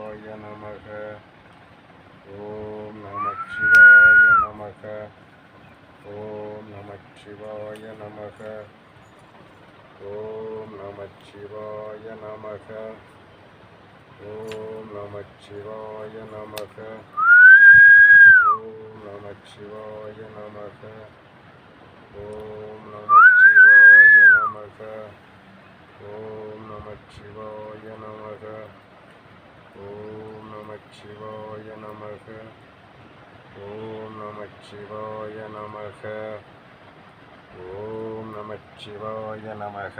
சிவாய நமக. ஓம் நமச்சிவாய நமக. ஓம் நமச்சிவாய நமக. ஓம் நமச்சிவாய நமக. ஓம் நமச்சிவாய நமக. ஓம் நமச்சிவாய நமக. ஓம் நமச்சிவாய நமக. ஓம் நமச்சிவாய நமக. ஓம் நமச்சிவாய நமக. ஓம் நமச்சிவாய நமக. ஓம் நமச்சிவாய நமக.